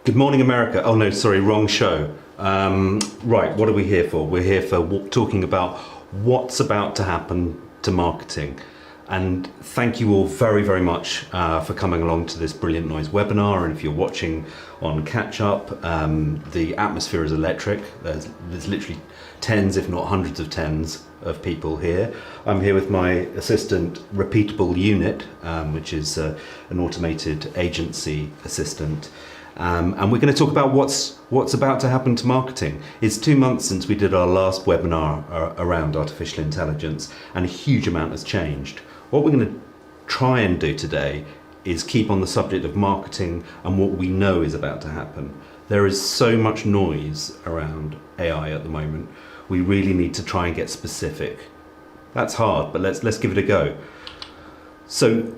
Good morning, America. Oh no, sorry, wrong show. Right, what are we here for? We're here for talking about what's about to happen to marketing. And thank you all very, very much for coming along to this Brilliant Noise webinar. And if you're watching on catch up, the atmosphere is electric. There's literally tens, if not hundreds of tens of people here. I'm here with my assistant, Repeatable Unit, which is an automated agency assistant. And we're going to talk about what's about to happen to marketing. It's 2 months since we did our last webinar around artificial intelligence, and a huge amount has changed. What we're going to try and do today is keep on the subject of marketing and what we know is about to happen. There is so much noise around AI at the moment. We really need to try and get specific. That's hard, but let's give it a go. So,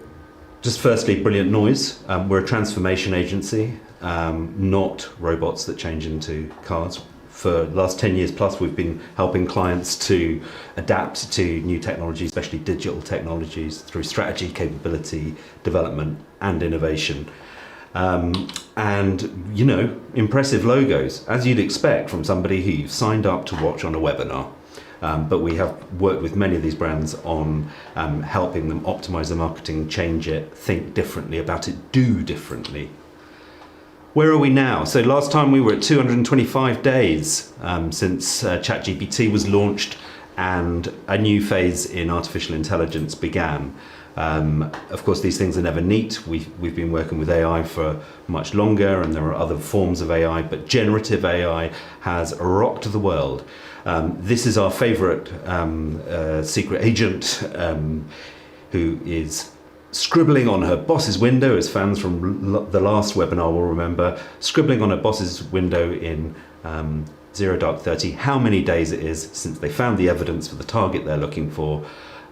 just firstly, Brilliant Noise. We're a transformation agency, not robots that change into cars. For the last 10 years plus, we've been helping clients to adapt to new technologies, especially digital technologies, through strategy, capability, development, and innovation. And, you know, impressive logos, as you'd expect from somebody who you've signed up to watch on a webinar. But we have worked with many of these brands on helping them optimize their marketing, change it, think differently about it, do differently. Where are we now? So last time we were at 225 days since ChatGPT was launched and a new phase in artificial intelligence began. Of course, these things are never neat. We've been working with AI for much longer, and there are other forms of AI, but generative AI has rocked the world. This is our favorite secret agent who is scribbling on her boss's window, as fans from the last webinar will remember, scribbling on her boss's window in 0 dark 30 how many days it is since they found the evidence for the target they're looking for,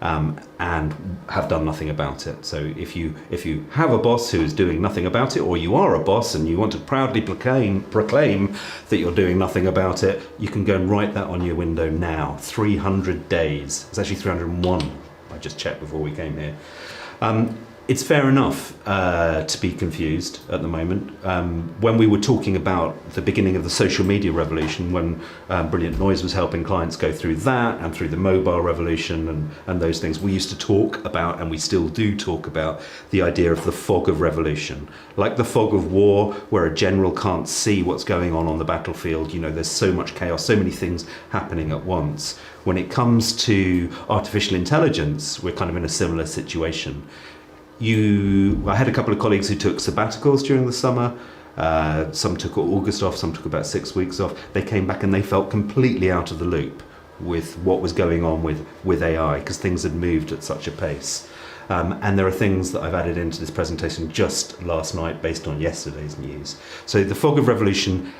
and have done nothing about it. So if you have a boss who is doing nothing about it, or you are a boss and you want to proudly proclaim that you're doing nothing about it, you can go and write that on your window now. 300 days. It's actually 301. I just checked before we came here. It's fair enough to be confused at the moment. When we were talking about the beginning of the social media revolution, when Brilliant Noise was helping clients go through that and through the mobile revolution and those things, we used to talk about, and we still do talk about, the idea of the fog of revolution. Like the fog of war, where a general can't see what's going on the battlefield. You know, there's so much chaos, so many things happening at once. When it comes to artificial intelligence, we're kind of in a similar situation. I had a couple of colleagues who took sabbaticals during the summer. Some took August off, some took about 6 weeks off. They came back and they felt completely out of the loop with what was going on with AI, because things had moved at such a pace. And there are things that I've added into this presentation just last night based on yesterday's news. So the fog of revolution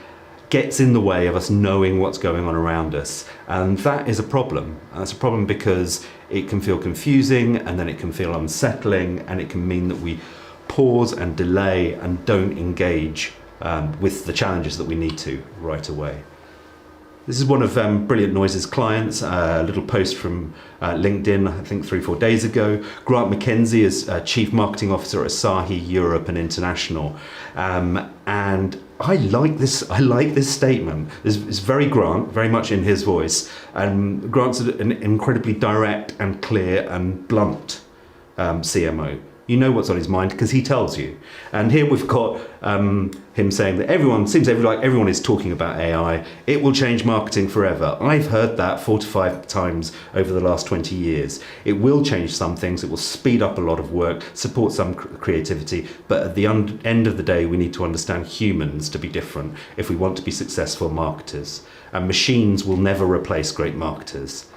gets in the way of us knowing what's going on around us, and that is a problem. And it's a problem because it can feel confusing, and then it can feel unsettling, and it can mean that we pause and delay and don't engage with the challenges that we need to right away. This is one of Brilliant Noise's clients, a little post from LinkedIn, I think 3-4 days ago. Grant McKenzie is Chief Marketing Officer at Asahi Europe and International. And I like this statement. It's very Grant, very much in his voice. And Grant's an incredibly direct and clear and blunt CMO. You know what's on his mind because he tells you. And here we've got him saying that seems like everyone is talking about AI. It will change marketing forever. I've heard that 4 to 5 times over the last 20 years. It will change some things. It will speed up a lot of work, support some creativity. But at the end of the day, we need to understand humans to be different if we want to be successful marketers. And machines will never replace great marketers.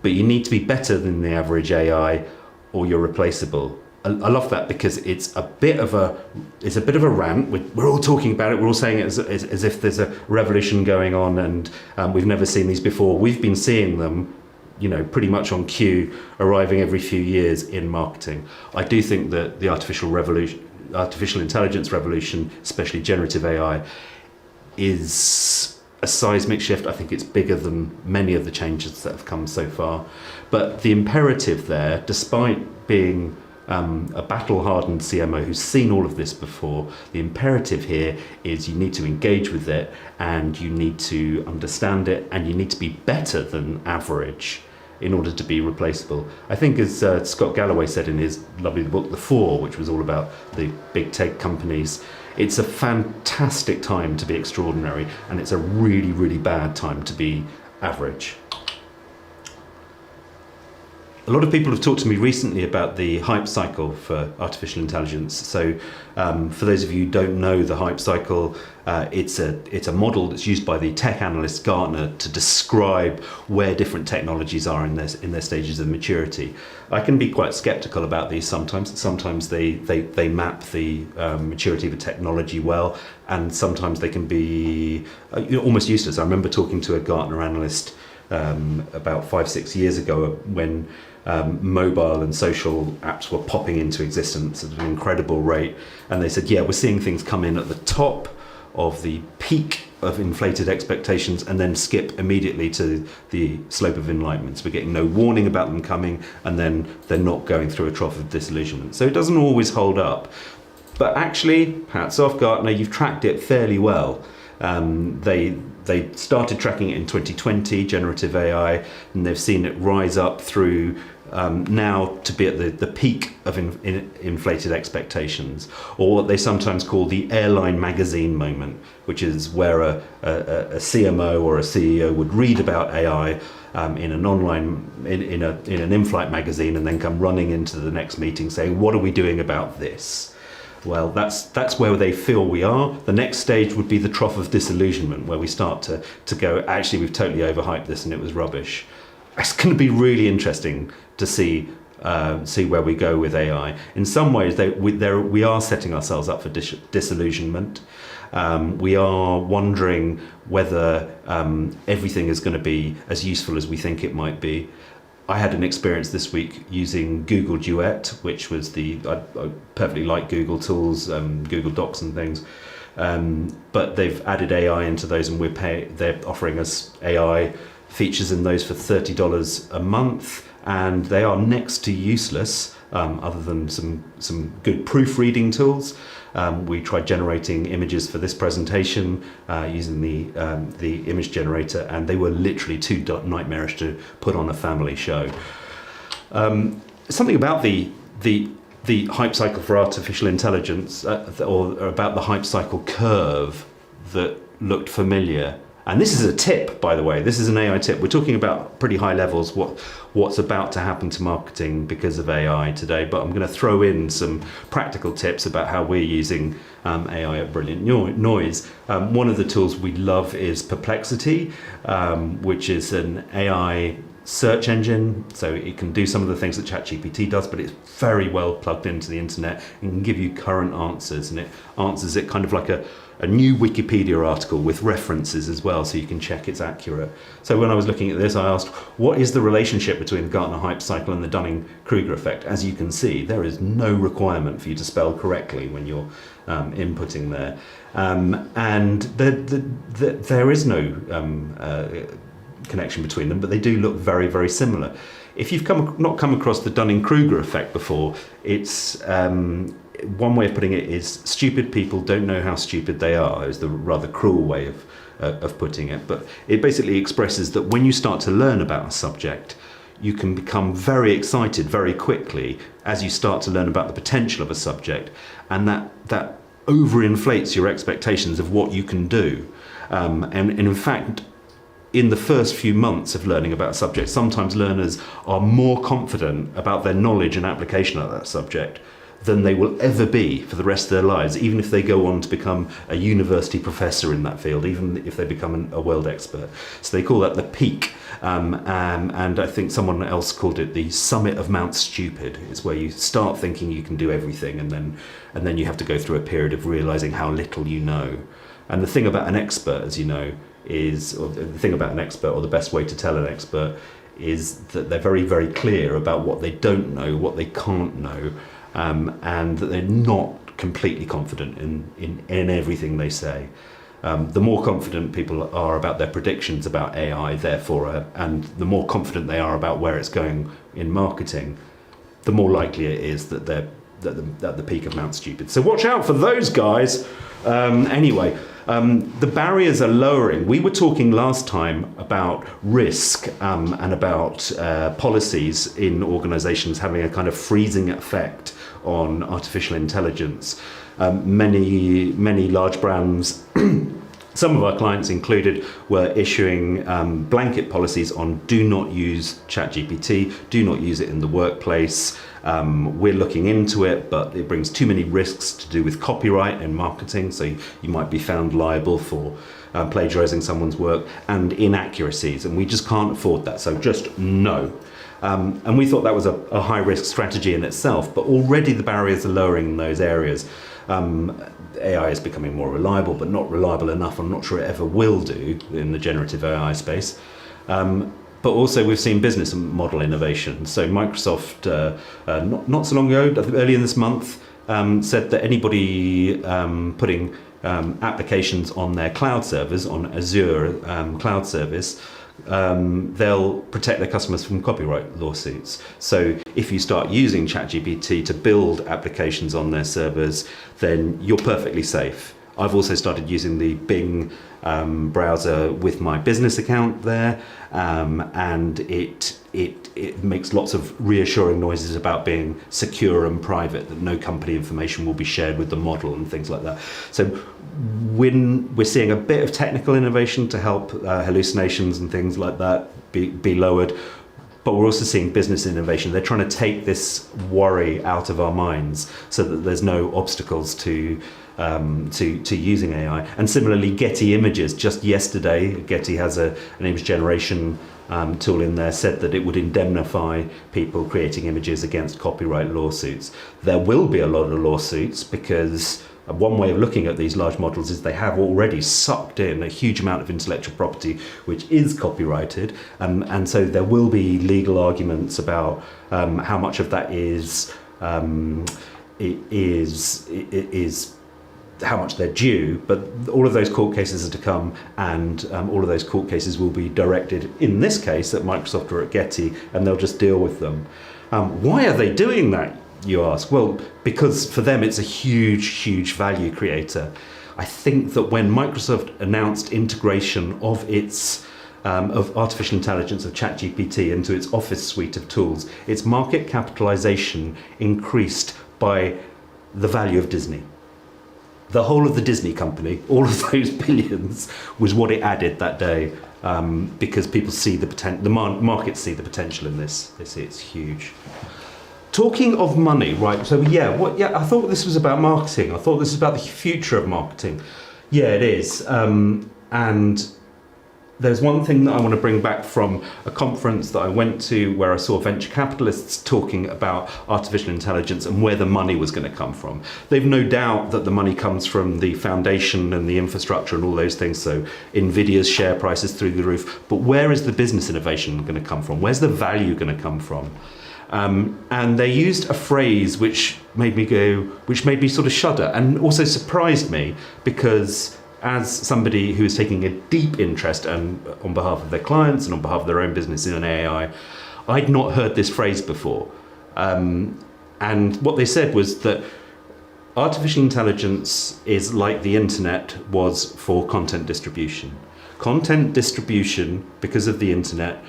But you need to be better than the average AI, or you're replaceable. I love that because it's a bit of a rant. We're all talking about it. We're all saying it as if there's a revolution going on, and we've never seen these before. We've been seeing them, you know, pretty much on cue, arriving every few years in marketing. I do think that the artificial intelligence revolution, especially generative AI, is a seismic shift. I think it's bigger than many of the changes that have come so far. But the imperative there, despite being a battle-hardened CMO who's seen all of this before. The imperative here is you need to engage with it, and you need to understand it, and you need to be better than average in order to be replaceable. I think, as Scott Galloway said in his lovely book, The Four, which was all about the big tech companies, it's a fantastic time to be extraordinary, and it's a really, really bad time to be average. A lot of people have talked to me recently about the hype cycle for artificial intelligence. So for those of you who don't know the hype cycle, it's a model that's used by the tech analyst Gartner to describe where different technologies are in their stages of maturity. I can be quite skeptical about these sometimes. Sometimes they map the maturity of a technology well, and sometimes they can be almost useless. I remember talking to a Gartner analyst about 5-6 years ago when mobile and social apps were popping into existence at an incredible rate, and they said, yeah, we're seeing things come in at the top of the peak of inflated expectations and then skip immediately to the slope of enlightenment. So we're getting no warning about them coming, and then they're not going through a trough of disillusionment. So it doesn't always hold up, but actually, hats off Gartner, you've tracked it fairly well. They started tracking it in 2020, generative AI, and they've seen it rise up through now to be at the peak of inflated expectations, or what they sometimes call the airline magazine moment, which is where a CMO or a CEO would read about AI in an online, in an in-flight magazine, and then come running into the next meeting saying, what are we doing about this? Well, that's where they feel we are. The next stage would be the trough of disillusionment, where we start to go, actually, we've totally overhyped this and it was rubbish. It's going to be really interesting to see where we go with AI. In some ways, we are setting ourselves up for disillusionment. We are wondering whether everything is going to be as useful as we think it might be. I had an experience this week using Google Duet, which was I perfectly like Google tools, Google Docs and things, but they've added AI into those, and they're offering us AI features in those for $30 a month, and they are next to useless, other than some good proofreading tools. We tried generating images for this presentation using the image generator, and they were literally too nightmarish to put on a family show. Something about the hype cycle for artificial intelligence, or about the hype cycle curve, that looked familiar. And this is a tip, by the way. This is an AI tip. We're talking about pretty high levels, what's about to happen to marketing because of AI today. But I'm going to throw in some practical tips about how we're using AI at Brilliant Noise. One of the tools we love is Perplexity, which is an AI search engine. So it can do some of the things that ChatGPT does, but it's very well plugged into the internet and can give you current answers. And it answers it kind of like a new Wikipedia article with references as well, so you can check it's accurate. So when I was looking at this, I asked, what is the relationship between the Gartner hype cycle and the Dunning-Kruger effect? As you can see, there is no requirement for you to spell correctly when you're inputting there. And there is no connection between them, but they do look very, very similar. If you've not come across the Dunning-Kruger effect before, it's one way of putting it is stupid people don't know how stupid they are, is the rather cruel way of putting it. But it basically expresses that when you start to learn about a subject, you can become very excited very quickly as you start to learn about the potential of a subject, and that overinflates your expectations of what you can do. And in fact, in the first few months of learning about a subject, sometimes learners are more confident about their knowledge and application of that subject than they will ever be for the rest of their lives, even if they go on to become a university professor in that field, even if they become a world expert. So they call that the peak, and I think someone else called it the summit of Mount Stupid. It's where you start thinking you can do everything, and then you have to go through a period of realizing how little you know. And the thing about an expert, as you know, or the best way to tell an expert is that they're very, very clear about what they don't know, what they can't know, and that they're not completely confident in everything they say. The more confident people are about their predictions about AI, therefore, and the more confident they are about where it's going in marketing, the more likely it is that they're at the peak of Mount Stupid. So watch out for those guys. Anyway, the barriers are lowering. We were talking last time about risk and about policies in organizations having a kind of freezing effect on artificial intelligence. Many large brands, some of our clients included, were issuing blanket policies on do not use ChatGPT, do not use it in the workplace. We're looking into it, but it brings too many risks to do with copyright and marketing, so you might be found liable for plagiarizing someone's work, and inaccuracies, and we just can't afford that, so just no. And we thought that was a high-risk strategy in itself, but already the barriers are lowering in those areas. AI is becoming more reliable, but not reliable enough. I'm not sure it ever will do in the generative AI space. But also we've seen business model innovation. So Microsoft, not so long ago, I think earlier this month, said that anybody putting applications on their cloud servers, on Azure cloud service, they'll protect their customers from copyright lawsuits. So if you start using ChatGPT to build applications on their servers, then you're perfectly safe. I've also started using the Bing browser with my business account there, and it makes lots of reassuring noises about being secure and private, that no company information will be shared with the model and things like that. So when we're seeing a bit of technical innovation to help hallucinations and things like that be lowered, but we're also seeing business innovation. They're trying to take this worry out of our minds so that there's no obstacles to using AI. And similarly, Getty Images, just yesterday, Getty has an image generation tool in there, said that it would indemnify people creating images against copyright lawsuits. There will be a lot of lawsuits because one way of looking at these large models is they have already sucked in a huge amount of intellectual property which is copyrighted, and so there will be legal arguments about how much of that is how much they're due, but all of those court cases are to come, and all of those court cases will be directed, in this case, at Microsoft or at Getty, and they'll just deal with them. Why are they doing that, you ask? Well, because for them it's a huge value creator. I think that when Microsoft announced integration of its of artificial intelligence, of ChatGPT, into its Office suite of tools, its market capitalization increased by the value of Disney. The whole of the Disney company, all of those billions, was what it added that day, because people see the potential, the markets see the potential in this. They see it's huge. Talking of money, right? So I thought this was about marketing. I thought this was about the future of marketing. Yeah, it is. And there's one thing that I want to bring back from a conference that I went to where I saw venture capitalists talking about artificial intelligence and where the money was going to come from. They've no doubt that the money comes from the foundation and the infrastructure and all those things, so Nvidia's share price is through the roof. But where is the business innovation going to come from? Where's the value going to come from? And they used a phrase which made me sort of shudder and also surprised me, because as somebody who is taking a deep interest and on behalf of their clients and on behalf of their own business in AI, I'd not heard this phrase before. And what they said was that artificial intelligence is like the internet was for content distribution. Content distribution, because of the internet,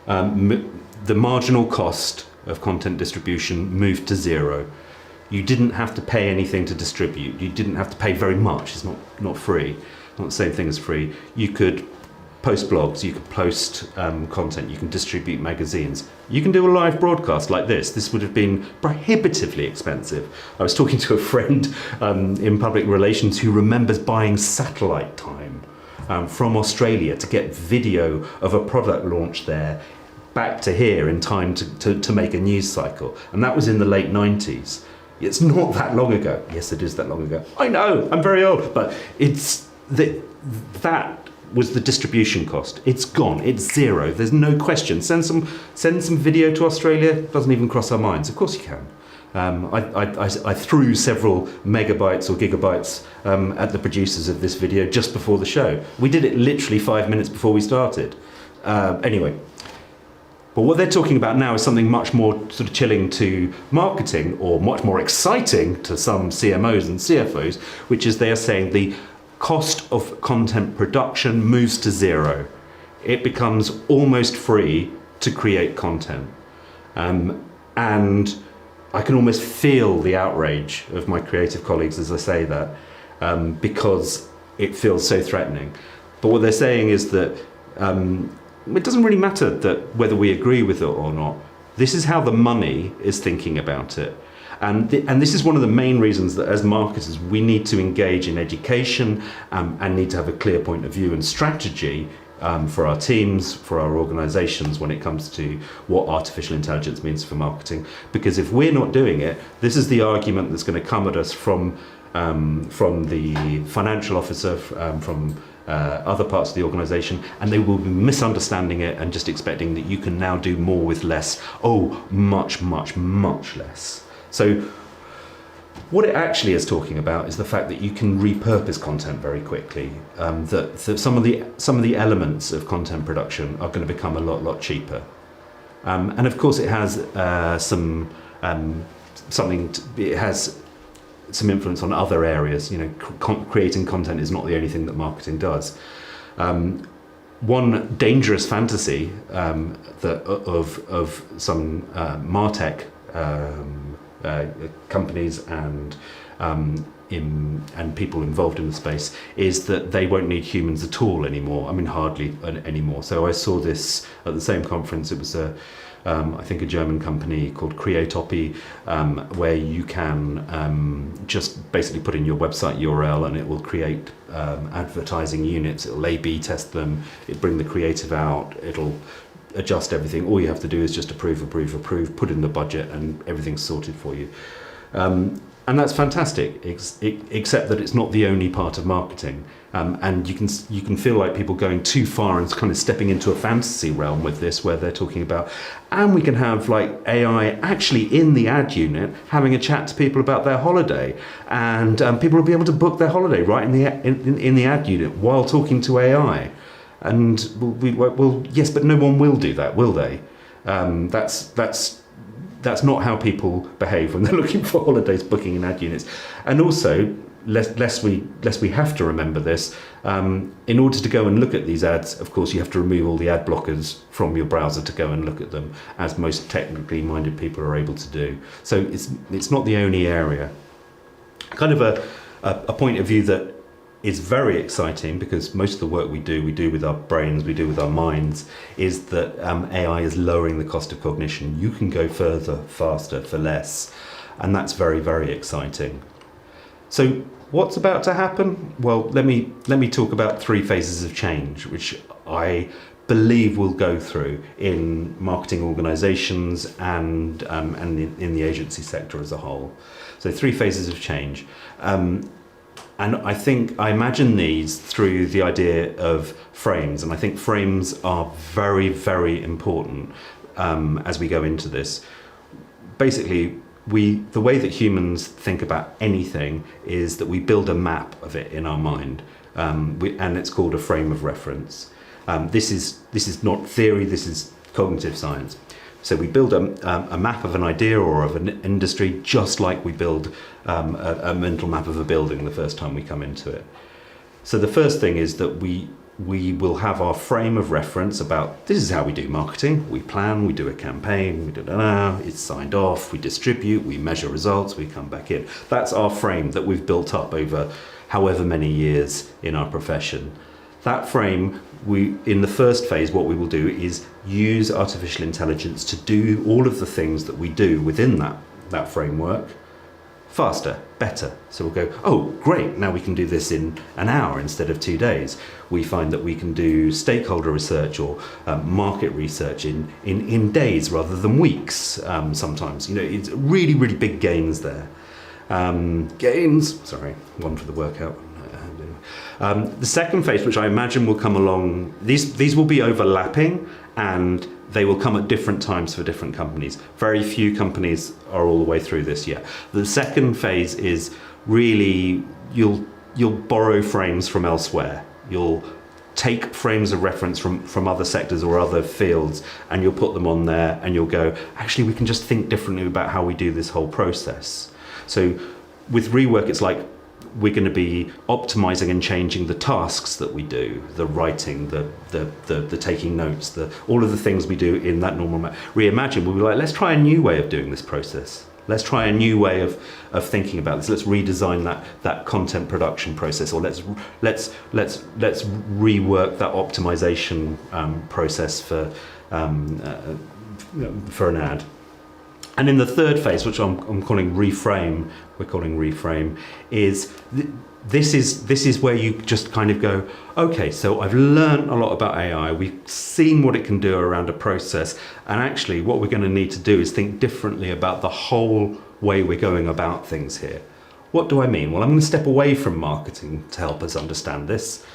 the marginal cost of content distribution moved to zero. You didn't have to pay anything to distribute. You didn't have to pay very much. It's not free. Not the same thing as free. You could post blogs, you could post content, you can distribute magazines. You can do a live broadcast like this. This would have been prohibitively expensive. I was talking to a friend in public relations who remembers buying satellite time from Australia to get video of a product launch there back to here in time to make a news cycle. And that was in the late 90s. It's not that long ago. Yes, it is that long ago. I know, I'm very old, but it's that was the distribution cost. It's gone. It's zero. There's no question. Send some video to Australia. Doesn't even cross our minds. Of course you can. I threw several megabytes or gigabytes at the producers of this video just before the show. We did it literally 5 minutes before we started. Anyway, But what they're talking about now is something much more sort of chilling to marketing, or much more exciting to some CMOs and CFOs, which is they are saying the cost of content production moves to zero. It becomes almost free to create content. And I can almost feel the outrage of my creative colleagues as I say that, because it feels so threatening. But what they're saying is that it doesn't really matter that whether we agree with it or not. This is how the money is thinking about it. And this is one of the main reasons that as marketers we need to engage in education and need to have a clear point of view and strategy for our teams, for our organizations when it comes to what artificial intelligence means for marketing. Because if we're not doing it, this is the argument that's going to come at us from the financial officer, from other parts of the organisation, and they will be misunderstanding it and just expecting that you can now do more with less. Oh, much, much, much less. So what it actually is talking about is the fact that you can repurpose content very quickly. That some of the elements of content production are going to become a lot cheaper. And of course, it has it has some influence on other areas. You know, creating content is not the only thing that marketing does. One dangerous fantasy of some MarTech companies and people involved in the space is that they won't need humans at all anymore. I mean, hardly anymore. So I saw this at the same conference. It was I think a German company called Creatopy, where you can just basically put in your website URL and it will create advertising units. It'll A/B test them. It'll bring the creative out. It'll adjust everything. All you have to do is just approve, put in the budget, and everything's sorted for you. And that's fantastic, except that it's not the only part of marketing. And you can feel like people going too far and kind of stepping into a fantasy realm with this, where they're talking about, and we can have like AI actually in the ad unit having a chat to people about their holiday, and people will be able to book their holiday right in the ad unit while talking to AI. And well, yes, but no one will do that, will they? That's not how people behave when they're looking for holidays, booking in ad units. And also, lest we have to remember this, in order to go and look at these ads, of course, you have to remove all the ad blockers from your browser to go and look at them, as most technically minded people are able to do. So it's not the only area. Kind of a point of view that is very exciting, because most of the work we do with our brains, we do with our minds, is that AI is lowering the cost of cognition. You can go further, faster, for less. And that's very, very exciting. So what's about to happen? Well, let me talk about 3 phases of change, which I believe will go through in marketing organizations and in the agency sector as a whole. So 3 phases of change. And I imagine these through the idea of frames. And I think frames are very, very important as we go into this. Basically, the way that humans think about anything is that we build a map of it in our mind. And it's called a frame of reference. This is not theory, this is cognitive science. So we build a map of an idea or of an industry, just like we build a mental map of a building the first time we come into it. So the first thing is that we will have our frame of reference about, this is how we do marketing. We plan, we do a campaign, it's signed off, we distribute, we measure results, we come back in. That's our frame that we've built up over however many years in our profession. That frame, in the first phase, what we will do is use artificial intelligence to do all of the things that we do within that framework faster, better. So we'll go, oh, great, now we can do this in an hour instead of 2 days. We find that we can do stakeholder research or market research in days rather than weeks sometimes. You know, it's really, really big gains there. One for the workout. The second phase, which I imagine will come along, these will be overlapping and they will come at different times for different companies. Very few companies are all the way through this yet. The second phase is really, you'll borrow frames from elsewhere. You'll take frames of reference from other sectors or other fields, and you'll put them on there, and you'll go, actually, we can just think differently about how we do this whole process. So with Rework, it's like we're going to be optimizing and changing the tasks that we do, the writing, the taking notes, all of the things we do in that normal Reimagine, we'll be like, let's try a new way of doing this process. Let's try a new way of thinking about this. Let's redesign that content production process, or let's rework that optimization process for an ad. And in the third phase, which I'm calling reframe, is this is where you just kind of go, okay, so I've learned a lot about AI, we've seen what it can do around a process, and actually what we're going to need to do is think differently about the whole way we're going about things here. What do I mean? Well, I'm going to step away from marketing to help us understand this.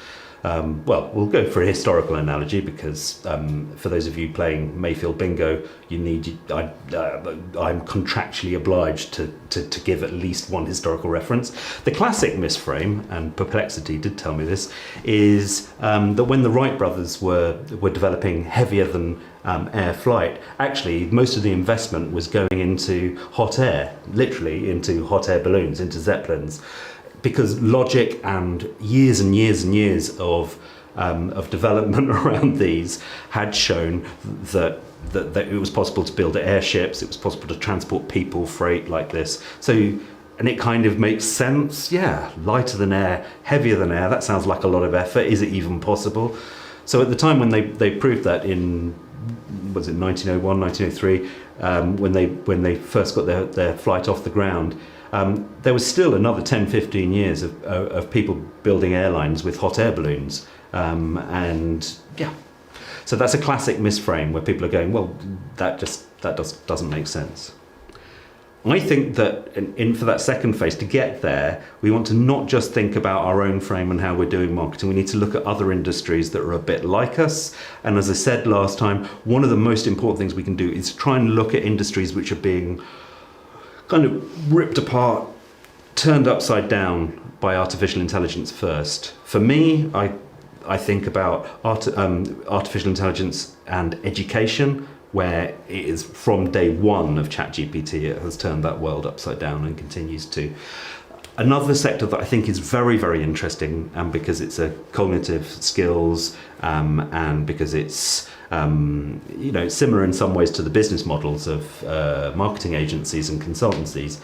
Well, we'll go for a historical analogy because for those of you playing Mayfield Bingo, I'm contractually obliged to give at least one historical reference. The classic misframe, and Perplexity did tell me this, is that when the Wright brothers were developing heavier than air flight, actually most of the investment was going into hot air, literally into hot air balloons, into Zeppelins. Because logic and years of development around these had shown that it was possible to build airships, it was possible to transport people, freight like this. So, and it kind of makes sense. Yeah, lighter than air, heavier than air. That sounds like a lot of effort. Is it even possible? So at the time when they proved that in, was it 1901, 1903, when they first got their flight off the ground. There was still another 10, 15 years of people building airlines with hot air balloons. And yeah, so that's a classic misframe where people are going, well, that doesn't make sense. I think that for that second phase, to get there, we want to not just think about our own frame and how we're doing marketing. We need to look at other industries that are a bit like us. And as I said last time, one of the most important things we can do is try and look at industries which are being kind of ripped apart, turned upside down by artificial intelligence first. For me, I think about artificial intelligence and education, where it is from day one of ChatGPT, it has turned that world upside down and continues to. Another sector that I think is very, very interesting, because it's a cognitive skills, and because it's similar in some ways to the business models of marketing agencies and consultancies,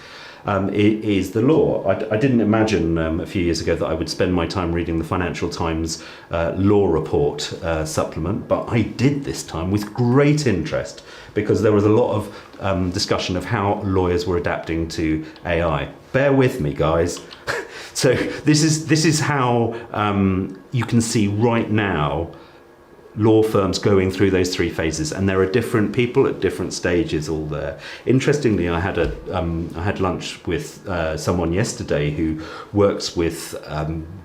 is the law. I didn't imagine a few years ago that I would spend my time reading the Financial Times law report supplement, but I did this time with great interest because there was a lot of discussion of how lawyers were adapting to AI. Bear with me, guys. So this is how you can see right now law firms going through those three phases, and there are different people at different stages all there. Interestingly, I had lunch with someone yesterday who works with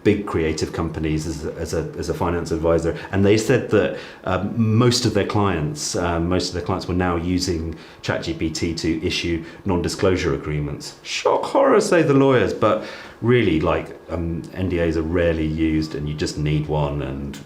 big creative companies as a finance advisor, and they said that most of their clients were now using ChatGPT to issue non-disclosure agreements. Shock horror, say the lawyers, but really, like NDAs are rarely used, and you just need one. And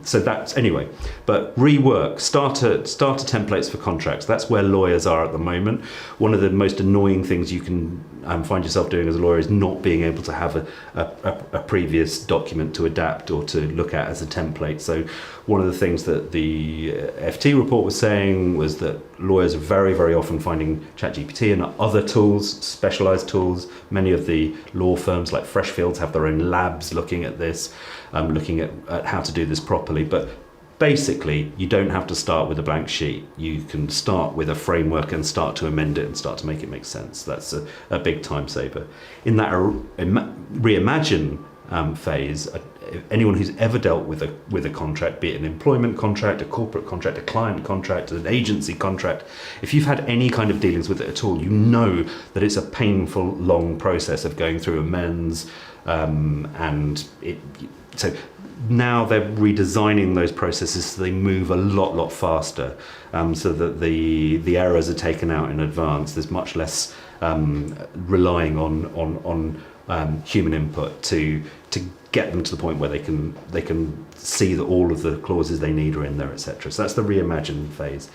so that's anyway. But Rework, starter templates for contracts. That's where lawyers are at the moment. One of the most annoying things you can find yourself doing as a lawyer is not being able to have a previous document to adapt or to look at as a template. So one of the things that the FT report was saying was that lawyers are very, very often finding ChatGPT and other tools, specialized tools. Many of the law firms like Freshfields have their own labs looking at this, looking at how to do this properly. But basically, you don't have to start with a blank sheet. You can start with a framework and start to amend it and start to make it make sense. That's a big time saver. In that reimagine phase, anyone who's ever dealt with a contract, be it an employment contract, a corporate contract, a client contract, an agency contract, if you've had any kind of dealings with it at all, you know that it's a painful, long process of going through amends, so now they're redesigning those processes so they move a lot faster, so that the errors are taken out in advance. There's much less relying on human input to get them to the point where they can see that all of the clauses they need are in there, etc. So that's the reimagine phase.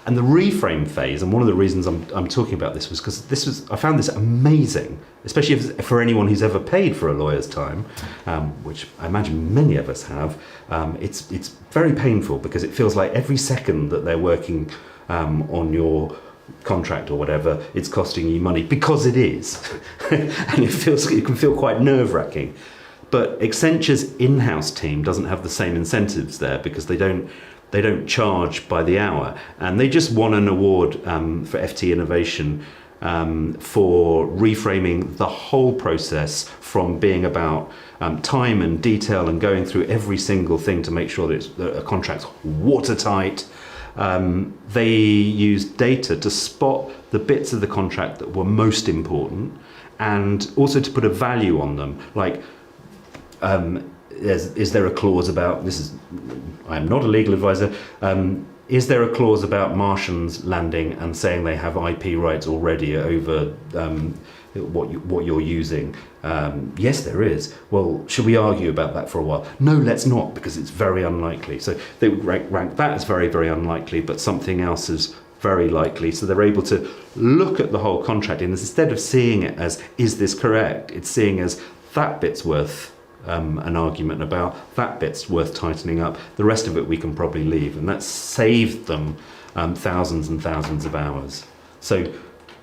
And the reframe phase, and one of the reasons I'm talking about this was because I found this amazing, especially for anyone who's ever paid for a lawyer's time, which I imagine many of us have. It's very painful because it feels like every second that they're working on your contract or whatever, it's costing you money, because it is. And it can feel quite nerve-wracking. But Accenture's in-house team doesn't have the same incentives there, because they don't charge by the hour, and they just won an award for FT Innovation for reframing the whole process from being about time and detail and going through every single thing to make sure that a contract's watertight. They used data to spot the bits of the contract that were most important, and also to put a value on them, like is there a clause about this? I'm not a legal advisor. Is there a clause about Martians landing and saying they have IP rights already over what you're using? Yes, there is. Well, should we argue about that for a while? No, let's not, because it's very unlikely. So they would rank that as very, very unlikely, but something else is very likely. So they're able to look at the whole contract, and instead of seeing it as, is this correct? It's seeing as, that bit's worth an argument about, that bit's worth tightening up, the rest of it we can probably leave. And that's saved them thousands and thousands of hours. So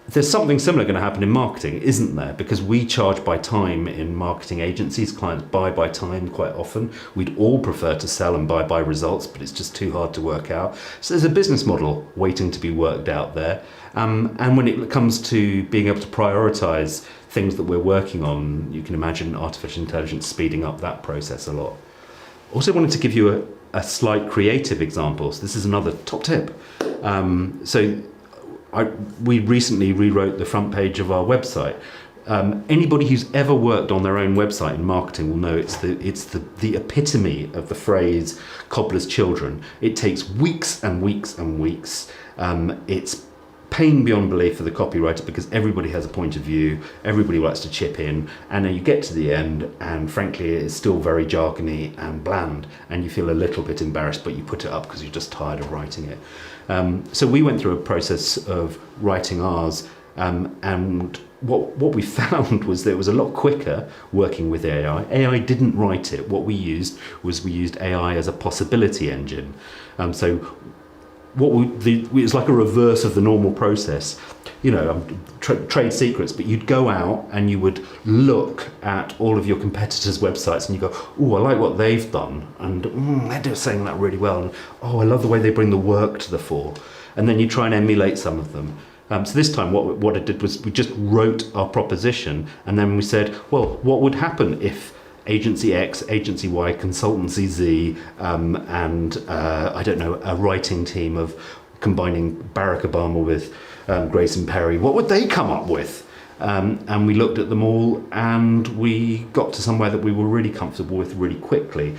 there's something similar going to happen in marketing, isn't there? Because we charge by time in marketing agencies. Clients buy by time quite often. We'd all prefer to sell and buy by results, but it's just too hard to work out. So there's a business model waiting to be worked out there. And when it comes to being able to prioritize things that we're working on, you can imagine artificial intelligence speeding up that process a lot. Also wanted to give you a slight creative example. So this is another top tip. We recently rewrote the front page of our website. Anybody who's ever worked on their own website in marketing will know it's the epitome of the phrase cobbler's children. It takes weeks and weeks and weeks. It's pain beyond belief for the copywriter, because everybody has a point of view, everybody likes to chip in, and then you get to the end and frankly it's still very jargony and bland, and you feel a little bit embarrassed, but you put it up because you're just tired of writing it. So we went through a process of writing ours, and what we found was that it was a lot quicker working with AI. AI didn't write it. What we used AI as a possibility engine. So it was like a reverse of the normal process. Trade secrets, but you'd go out and you would look at all of your competitors' websites and you go, oh, I like what they've done, and they're saying that really well, and oh, I love the way they bring the work to the fore, and then you try and emulate some of them. So this time what I did was we just wrote our proposition, and then we said, well, what would happen if Agency X, Agency Y, Consultancy Z, and I don't know, a writing team of combining Barack Obama with Grayson Perry, what would they come up with? And we looked at them all, and we got to somewhere that we were really comfortable with really quickly.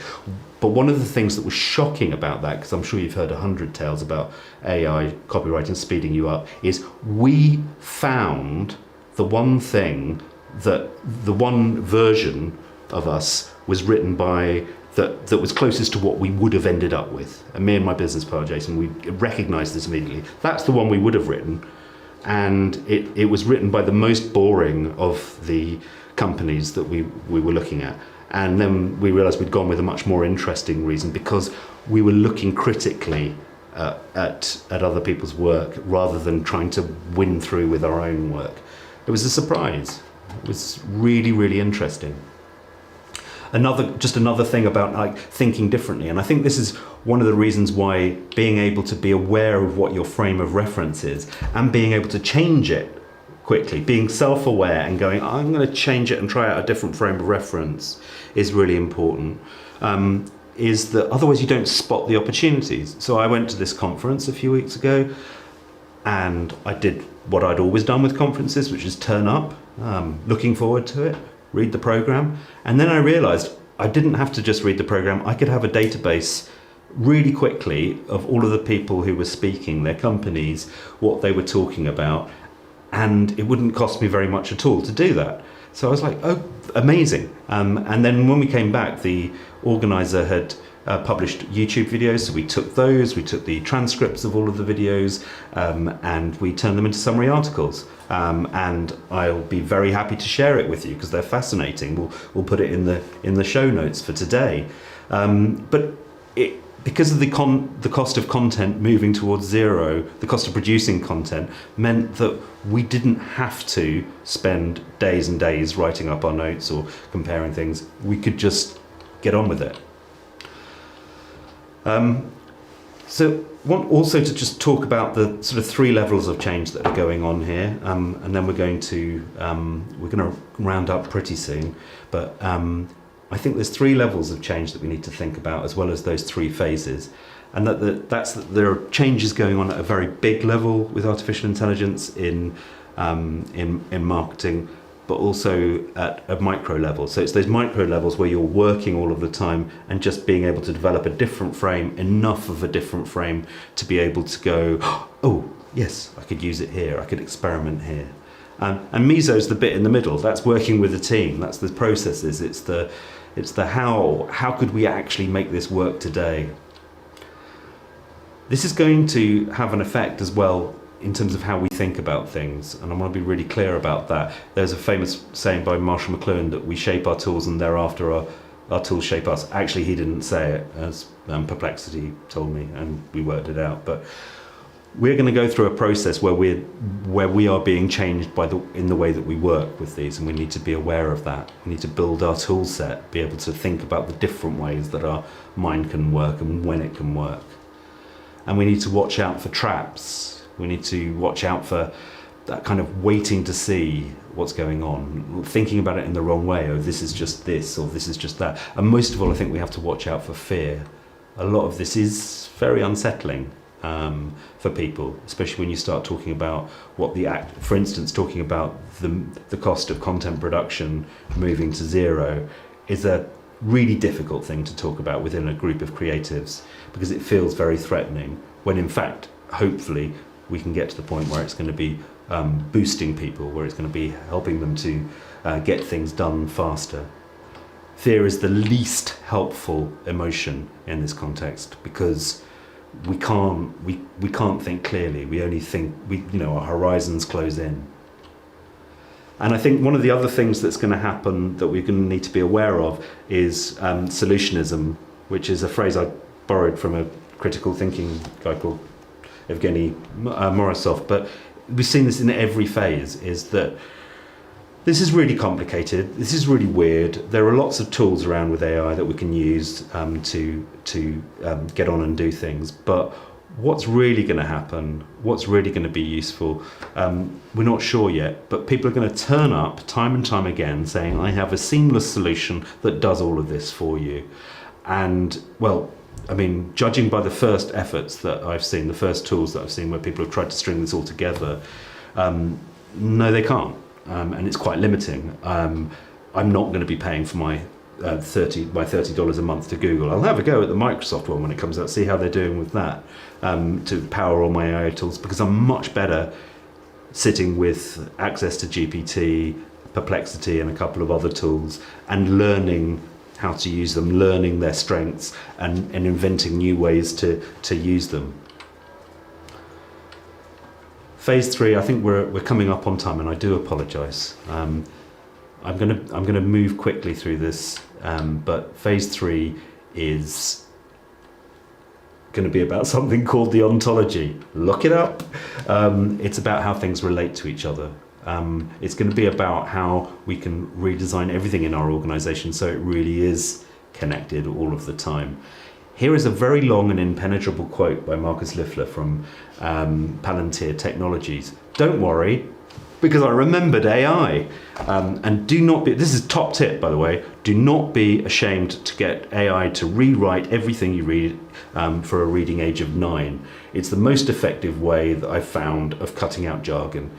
But one of the things that was shocking about that, because I'm sure you've heard 100 tales about AI copywriting speeding you up, is we found the one thing that the one version of us was written by that was closest to what we would have ended up with. And me and my business partner Jason, we recognised this immediately. That's the one we would have written, and it was written by the most boring of the companies that we were looking at. And then we realised we'd gone with a much more interesting reason, because we were looking critically at other people's work rather than trying to win through with our own work. It was a surprise. It was really, really interesting. Another thing about thinking differently, and I think this is one of the reasons why being able to be aware of what your frame of reference is and being able to change it quickly, being self-aware and going, I'm going to change it and try out a different frame of reference, is really important. Is that otherwise you don't spot the opportunities. So I went to this conference a few weeks ago, and I did what I'd always done with conferences, which is turn up, looking forward to it, read the program, and then I realized I didn't have to just read the program. I could have a database really quickly of all of the people who were speaking, their companies, what they were talking about, and it wouldn't cost me very much at all to do that. So I was like, oh, amazing. And then when we came back, the organizer had published YouTube videos. So we took those, we took the transcripts of all of the videos, and we turned them into summary articles. And I'll be very happy to share it with you because they're fascinating. We'll put it in the show notes for today. But because of the cost of content moving towards zero, the cost of producing content meant that we didn't have to spend days and days writing up our notes or comparing things. We could just get on with it. So I want also to just talk about the sort of 3 levels of change that are going on here, and then we're going to round up pretty soon. But I think there's 3 levels of change that we need to think about, as well as those 3 phases, and that there are changes going on at a very big level with artificial intelligence in marketing, but also at a micro level. So it's those micro levels where you're working all of the time and just being able to develop a different frame, enough of a different frame to be able to go, oh yes, I could use it here, I could experiment here. And meso's the bit in the middle. That's working with a team. That's the processes. It's the how could we actually make this work today? This is going to have an effect as well in terms of how we think about things, and I want to be really clear about that. There's a famous saying by Marshall McLuhan that we shape our tools and thereafter our tools shape us. Actually, he didn't say it, as Perplexity told me, and we worked it out. But we're going to go through a process where we are being changed in the way that we work with these, and we need to be aware of that. We need to build our tool set, be able to think about the different ways that our mind can work and when it can work. And we need to watch out for traps. We need to watch out for that kind of waiting to see what's going on, thinking about it in the wrong way. Oh, this is just this, or this is just that. And most of all, I think we have to watch out for fear. A lot of this is very unsettling for people, especially when you start talking about for instance, talking about the cost of content production moving to zero is a really difficult thing to talk about within a group of creatives, because it feels very threatening, when in fact, hopefully, we can get to the point where it's going to be boosting people, where it's going to be helping them to get things done faster. Fear is the least helpful emotion in this context, because we can't think clearly. We only think our horizons close in. And I think one of the other things that's going to happen that we're going to need to be aware of is solutionism, which is a phrase I borrowed from a critical thinking guy called Evgeny Morozov. But we've seen this in every phase, is that this is really complicated, this is really weird. There are lots of tools around with AI that we can use to get on and do things, but what's really going to happen, what's really going to be useful, we're not sure yet, but people are going to turn up time and time again saying, I have a seamless solution that does all of this for you. And well, I mean, judging by the first efforts that I've seen, the first tools that I've seen where people have tried to string this all together, no, they can't. And it's quite limiting. I'm not going to be paying for my $30 a month to Google. I'll have a go at the Microsoft one when it comes out, see how they're doing with that, to power all my AI tools, because I'm much better sitting with access to GPT, Perplexity, and a couple of other tools, and learning how to use them, learning their strengths, and inventing new ways to use them. Phase 3, I think we're coming up on time, and I do apologise. I'm gonna move quickly through this, but phase 3 is going to be about something called the ontology. Look it up. It's about how things relate to each other. It's going to be about how we can redesign everything in our organisation so it really is connected all of the time. Here is a very long and impenetrable quote by Marcus Liffler from Palantir Technologies. Don't worry, because I remembered AI. And do not be, this is top tip, by the way, do not be ashamed to get AI to rewrite everything you read for a reading age of 9. It's the most effective way that I've found of cutting out jargon.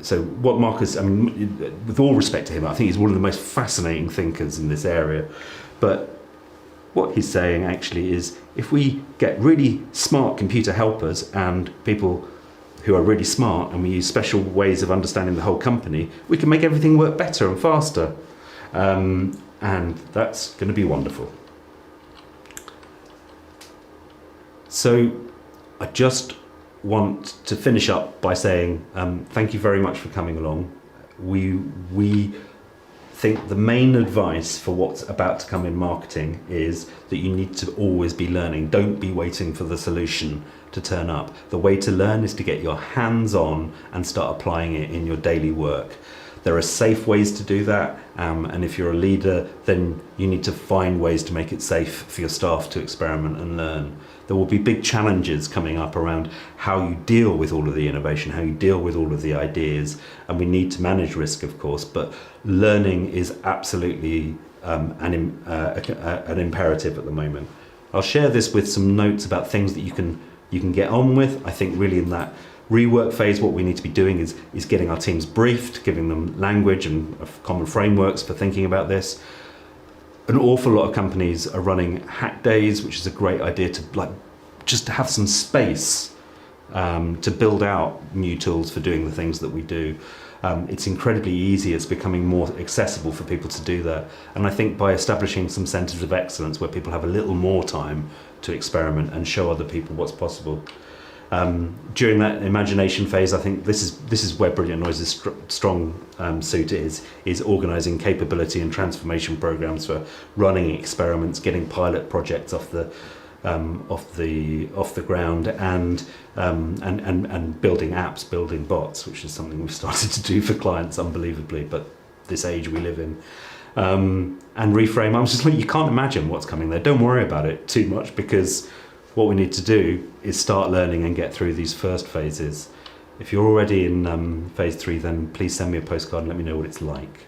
So what Marcus, I mean, with all respect to him, I think he's one of the most fascinating thinkers in this area. But what he's saying actually is, if we get really smart computer helpers and people who are really smart, and we use special ways of understanding the whole company, we can make everything work better and faster. And that's going to be wonderful. So I just want to finish up by saying thank you very much for coming along. We think the main advice for what's about to come in marketing is that you need to always be learning. Don't be waiting for the solution to turn up. The way to learn is to get your hands on and start applying it in your daily work. There are safe ways to do that, and if you're a leader, then you need to find ways to make it safe for your staff to experiment and learn. There will be big challenges coming up around how you deal with all of the innovation, how you deal with all of the ideas, and we need to manage risk, of course, but learning is absolutely an imperative at the moment. I'll share this with some notes about things that you can get on with. I think really in that rework phase, what we need to be doing is getting our teams briefed, giving them language and common frameworks for thinking about this. An awful lot of companies are running hack days, which is a great idea to just to have some space to build out new tools for doing the things that we do. It's incredibly easy. It's becoming more accessible for people to do that. And I think by establishing some centres of excellence where people have a little more time to experiment and show other people what's possible. During that imagination phase, I think this is where Brilliant Noise's strong suit is organising capability and transformation programs for running experiments, getting pilot projects off the ground, and building apps, building bots, which is something we've started to do for clients unbelievably, but this age we live in. And reframe, I was just like, you can't imagine what's coming there. Don't worry about it too much, because what we need to do is start learning and get through these first phases. If you're already in phase 3, then please send me a postcard and let me know what it's like.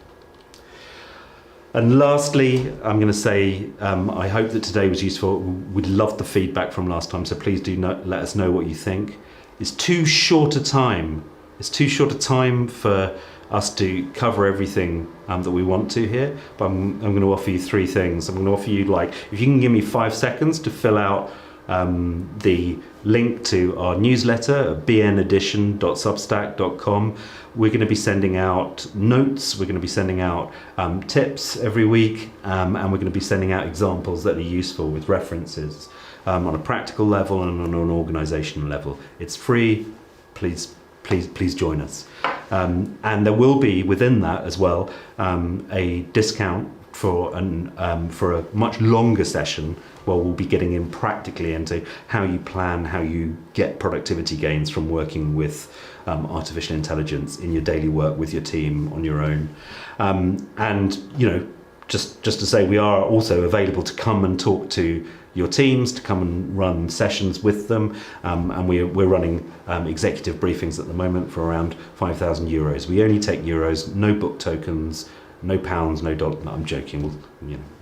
And lastly, I'm going to say I hope that today was useful. We'd love the feedback from last time, so please do let us know what you think. It's too short a time. It's too short a time for us to cover everything that we want to here, but I'm going to offer you 3 things. I'm going to offer you, if you can give me 5 seconds to fill out the link to our newsletter at bnedition.substack.com. We're going to be sending out notes, we're going to be sending out tips every week, and we're going to be sending out examples that are useful with references on a practical level and on an organizational level. It's free. Please join us. And there will be within that as well a discount for a much longer session where we'll be getting in practically into how you plan, how you get productivity gains from working with artificial intelligence in your daily work with your team on your own. And just to say, we are also available to come and talk to your teams, to come and run sessions with them, and we're running executive briefings at the moment for around €5,000. We only take euros, no book tokens, no pounds, no dollars. No, I'm joking.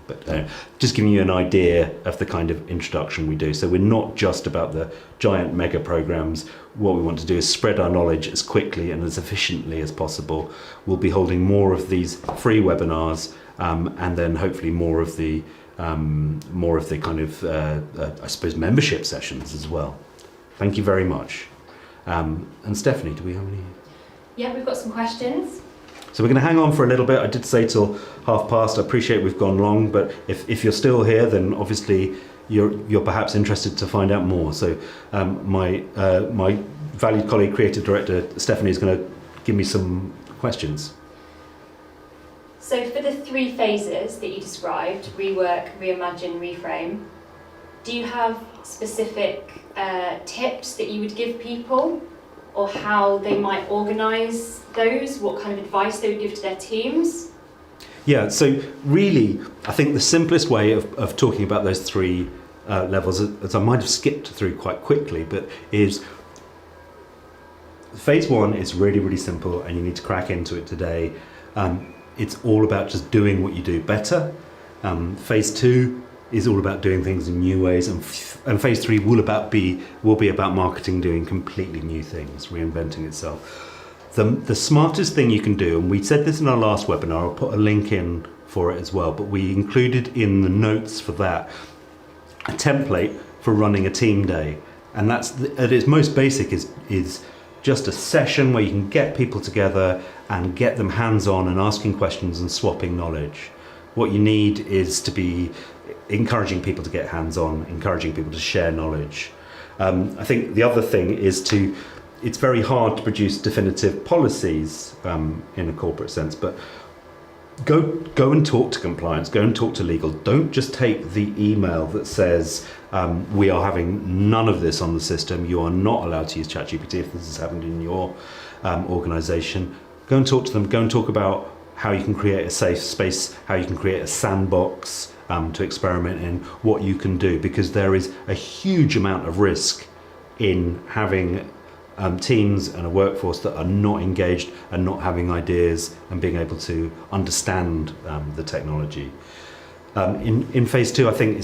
But just giving you an idea of the kind of introduction we do. So we're not just about the giant mega programs. What we want to do is spread our knowledge as quickly and as efficiently as possible. We'll be holding more of these free webinars, and then hopefully more of the kind of I suppose membership sessions as well. Thank you very much. And Stephanie, do we have any? Yeah, we've got some questions. So we're going to hang on for a little bit. I did say till past. I appreciate we've gone long, but if you're still here, then obviously you're perhaps interested to find out more. So my valued colleague, creative director Stephanie, is going to give me some questions. So for the 3 phases that you described, rework, reimagine, reframe, do you have specific tips that you would give people, or how they might organise those, what kind of advice they would give to their teams? Yeah, so really, I think the simplest way of talking about those 3 levels, as I might have skipped through quite quickly, but is phase 1 is really, really simple, and you need to crack into it today. It's all about just doing what you do better. Phase 2 is all about doing things in new ways, and phase 3 will be about marketing doing completely new things, reinventing itself. The smartest thing you can do, and we said this in our last webinar, I'll put a link in for it as well, but we included in the notes for that a template for running a team day, and that's at its most basic is just a session where you can get people together and get them hands-on and asking questions and swapping knowledge. What you need is to be encouraging people to get hands-on, encouraging people to share knowledge. I think the other thing is it's very hard to produce definitive policies in a corporate sense, but go and talk to compliance, go and talk to legal. Don't just take the email that says we are having none of this on the system, you are not allowed to use ChatGPT if this has happened in your organisation. Go and talk to them, go and talk about how you can create a safe space, how you can create a sandbox to experiment in, what you can do, because there is a huge amount of risk in having teams and a workforce that are not engaged and not having ideas and being able to understand the technology. In phase 2, I think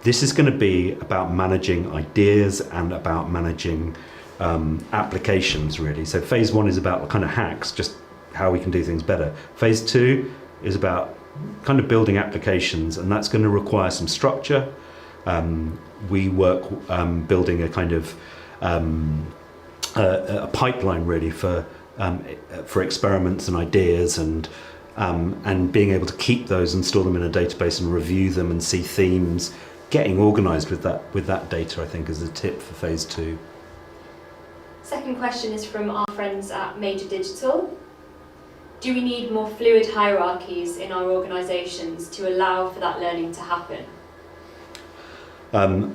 this is going to be about managing ideas and about managing applications, really. So phase 1 is about kind of hacks, just how we can do things better. Phase 2 is about kind of building applications, and that's going to require some structure. We work building a kind of a pipeline really for experiments and ideas, and being able to keep those and store them in a database and review them and see themes. Getting organised with that data, I think, is a tip for phase 2. Second question is from our friends at Major Digital. Do we need more fluid hierarchies in our organisations to allow for that learning to happen? I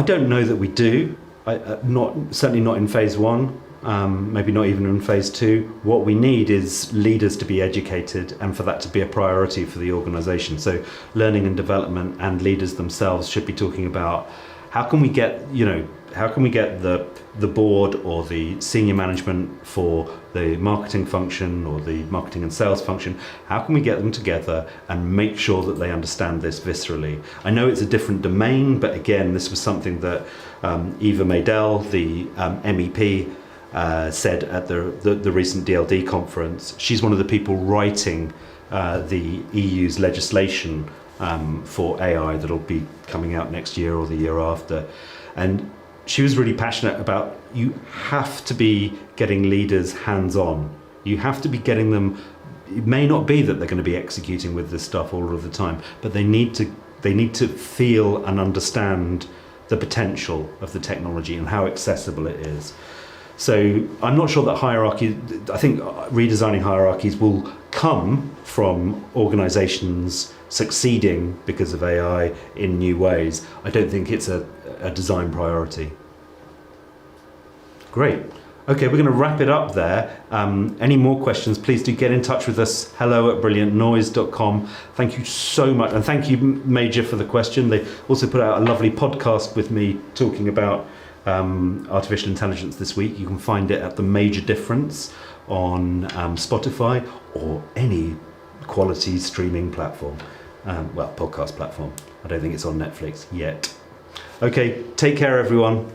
don't know that we do. Certainly not in phase 1, maybe not even in phase 2. What we need is leaders to be educated and for that to be a priority for the organisation. So learning and development and leaders themselves should be talking about how can we get the board or the senior management for the marketing function or the marketing and sales function, how can we get them together and make sure that they understand this viscerally? I know it's a different domain, but again, this was something that Eva Maydell, the MEP, said at the recent DLD conference. She's one of the people writing the EU's legislation for AI that'll be coming out next year or the year after. And she was really passionate about, you have to be getting leaders hands-on. You have to be getting them. It may not be that they're going to be executing with this stuff all of the time, but they need to feel and understand the potential of the technology and how accessible it is. So I'm not sure that hierarchy, I think redesigning hierarchies will come from organizations succeeding because of AI in new ways. I don't think it's a design priority. Great. Okay, we're going to wrap it up there. Any more questions, please do get in touch with us. hello@brilliantnoise.com. Thank you so much. And thank you, Major, for the question. They also put out a lovely podcast with me talking about artificial intelligence this week. You can find it at The Major Difference on Spotify or any quality streaming platform. Podcast platform. I don't think it's on Netflix yet. Okay, take care, everyone.